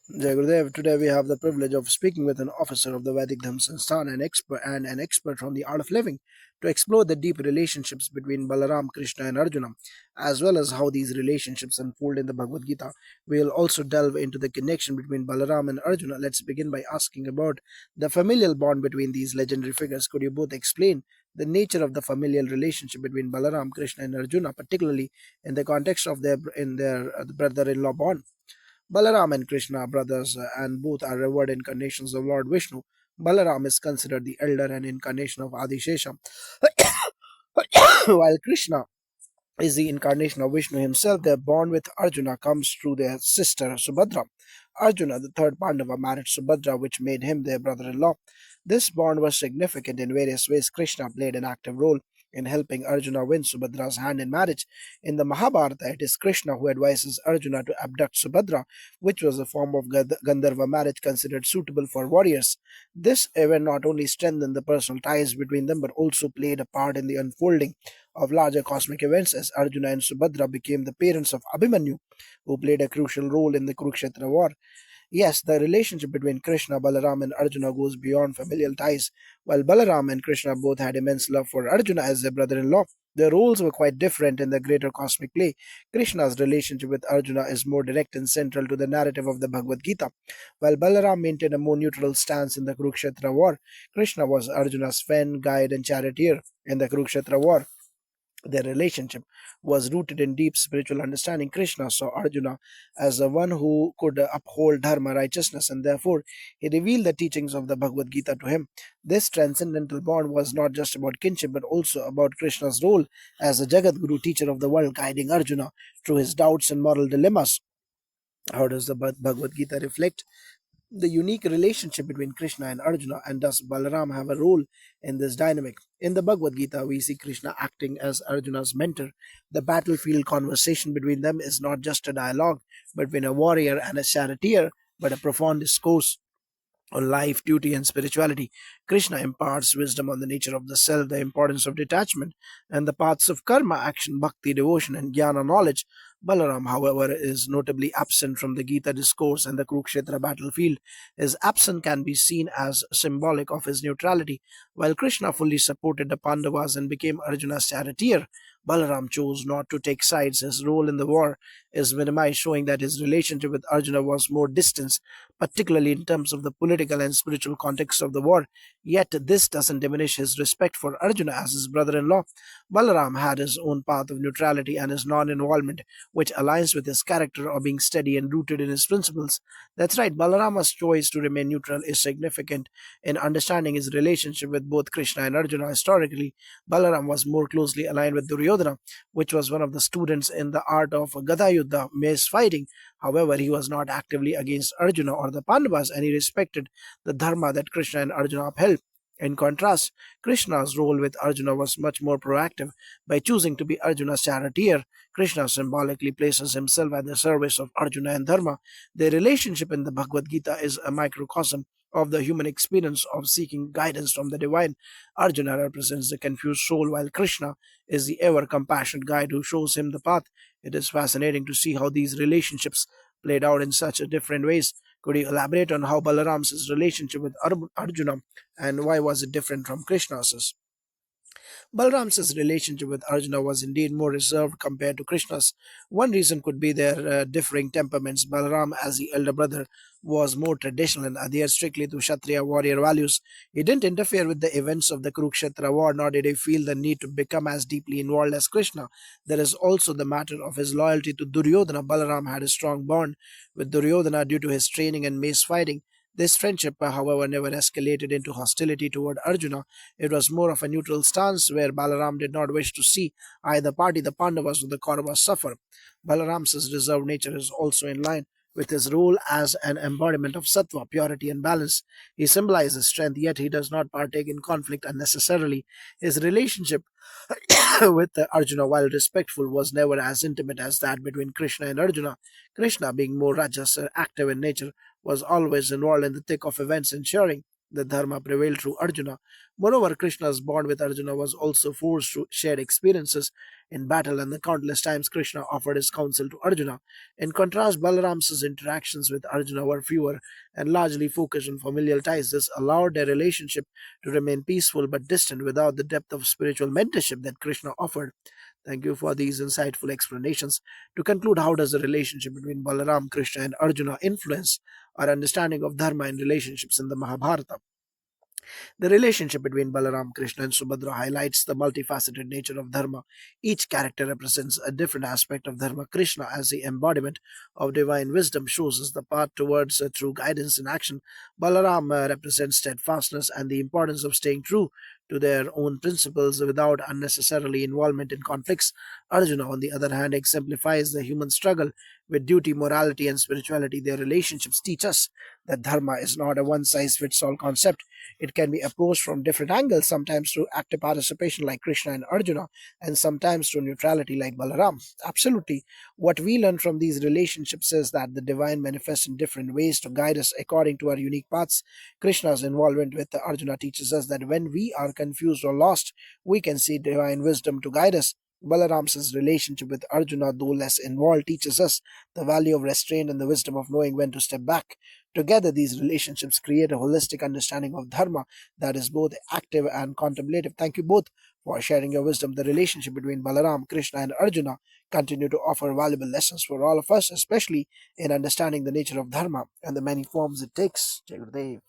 Jai Gurudev, today we have the privilege of speaking with an officer of the Vedic Dharma Sansthan and an expert on the art of living to explore the deep relationships between Balaram, Krishna, and Arjuna, as well as how these relationships unfold in the Bhagavad Gita. We'll also delve into the connection between Balaram and Arjuna. Let's begin by asking about the familial bond between these legendary figures. Could you both explain the nature of the familial relationship between Balaram, Krishna, and Arjuna, particularly in the context of their brother-in-law bond? Balaram and Krishna are brothers, and both are revered incarnations of Lord Vishnu. Balaram is considered the elder and incarnation of Adishesha, while Krishna is the incarnation of Vishnu himself. Their bond with Arjuna comes through their sister Subhadra. Arjuna, the third Pandava, married Subhadra, which made him their brother in law. This bond was significant in various ways. Krishna played an active role in helping Arjuna win Subhadra's hand in marriage. In the Mahabharata, it is Krishna who advises Arjuna to abduct Subhadra, which was a form of Gandharva marriage considered suitable for warriors. This event not only strengthened the personal ties between them but also played a part in the unfolding of larger cosmic events as Arjuna and Subhadra became the parents of Abhimanyu, who played a crucial role in the Kurukshetra war. Yes, the relationship between Krishna, Balaram, and Arjuna goes beyond familial ties. While Balaram and Krishna both had immense love for Arjuna as their brother in law, their roles were quite different in the greater cosmic play. Krishna's relationship with Arjuna is more direct and central to the narrative of the Bhagavad Gita, while Balaram maintained a more neutral stance in the Kurukshetra war. Krishna was Arjuna's friend, guide, and charioteer in the Kurukshetra war. Their relationship was rooted in deep spiritual understanding. Krishna saw Arjuna as the one who could uphold dharma, righteousness, and therefore he revealed the teachings of the Bhagavad Gita to him. This transcendental bond was not just about kinship but also about Krishna's role as a Jagat Guru, teacher of the world, guiding Arjuna through his doubts and moral dilemmas. How does the Bhagavad Gita reflect the unique relationship between Krishna and Arjuna, and does Balaram have a role in this dynamic? In the Bhagavad Gita, we see Krishna acting as Arjuna's mentor. The battlefield conversation between them is not just a dialogue between a warrior and a charioteer, but a profound discourse on life, duty, and spirituality. Krishna imparts wisdom on the nature of the self, the importance of detachment, and the paths of karma, action, bhakti, devotion, and jnana, knowledge. Balaram, however, is notably absent from the Gita discourse and the Kurukshetra battlefield. His absence can be seen as symbolic of his neutrality. While Krishna fully supported the Pandavas and became Arjuna's charioteer, Balaram chose not to take sides. His role in the war is minimized, showing that his relationship with Arjuna was more distant, particularly in terms of the political and spiritual context of the war. Yet this doesn't diminish his respect for Arjuna as his brother in law. Balaram had his own path of neutrality and his non involvement, which aligns with his character of being steady and rooted in his principles. That's right, Balarama's choice to remain neutral is significant in understanding his relationship with both Krishna and Arjuna. Historically, Balaram was more closely aligned with Duryodhana, which was one of the students in the art of Gada Yuddha, mace fighting. However, he was not actively against Arjuna or the Pandavas, and he respected the dharma that Krishna and Arjuna upheld. In contrast, Krishna's role with Arjuna was much more proactive. By choosing to be Arjuna's charioteer, Krishna symbolically places himself at the service of Arjuna and Dharma. Their relationship in the Bhagavad Gita is a microcosm of the human experience of seeking guidance from the divine. Arjuna represents the confused soul, while Krishna is the ever compassionate guide who shows him the path. It is fascinating to see how these relationships played out in such different ways. Could you elaborate on how Balaram's relationship with Arjuna and why was it different from Krishna's? Balram's relationship with Arjuna was indeed more reserved compared to Krishna's. One reason could be their differing temperaments. Balaram, as the elder brother, was more traditional and adhered strictly to Kshatriya warrior values. He didn't interfere with the events of the Kurukshetra war, nor did he feel the need to become as deeply involved as Krishna. There is also the matter of his loyalty to Duryodhana. Balaram had a strong bond with Duryodhana due to his training and mace fighting. This friendship, however, never escalated into hostility toward Arjuna. It was more of a neutral stance where Balaram did not wish to see either party, the Pandavas or the Kauravas, suffer. Balaram's reserved nature is also in line with his role as an embodiment of sattva, purity, and balance. He symbolizes strength, yet he does not partake in conflict unnecessarily. His relationship with Arjuna, while respectful, was never as intimate as that between Krishna and Arjuna. Krishna, being more rajas, active in nature, was always involved in the thick of events, ensuring that dharma prevailed through Arjuna. Moreover, Krishna's bond with Arjuna was also forged through shared experiences in battle and the countless times Krishna offered his counsel to Arjuna. In contrast, Balaram's interactions with Arjuna were fewer and largely focused on familial ties. This allowed their relationship to remain peaceful but distant without the depth of spiritual mentorship that Krishna offered. Thank you for these insightful explanations. To conclude, how does the relationship between Balaram, Krishna, and Arjuna influence our understanding of dharma and relationships in the Mahabharata? The relationship between Balaram, Krishna, and Subhadra highlights the multifaceted nature of Dharma. Each character represents a different aspect of Dharma. Krishna, as the embodiment of divine wisdom, shows us the path towards true guidance and action. Balaram represents steadfastness and the importance of staying true to their own principles without unnecessarily involvement in conflicts. Arjuna, on the other hand, exemplifies the human struggle with duty, morality, and spirituality. Their relationships teach us that Dharma is not a one size fits all concept. It can be approached from different angles, sometimes through active participation like Krishna and Arjuna, and sometimes through neutrality like Balaram. Absolutely. What we learn from these relationships is that the divine manifests in different ways to guide us according to our unique paths. Krishna's involvement with Arjuna teaches us that when we are confused or lost, we can see divine wisdom to guide us. Balaram's relationship with Arjuna, though less involved, teaches us the value of restraint and the wisdom of knowing when to step back. Together, these relationships create a holistic understanding of Dharma that is both active and contemplative. Thank you both for sharing your wisdom. The relationship between Balaram, Krishna, and Arjuna continue to offer valuable lessons for all of us, especially in understanding the nature of Dharma and the many forms it takes. Jai Gurudev.